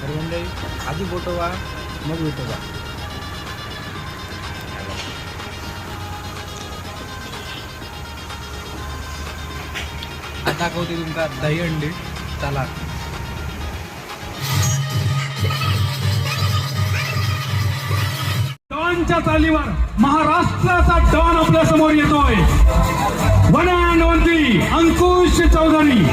तर मंडळी आधी बोटोवा मग विठोबा. आता दाखवते तुमका दही अंडी. चला डॉनच्या चालीवर महाराष्ट्राचा डॉन आपल्या समोर येतोय. One and only Ankush Chaudhari.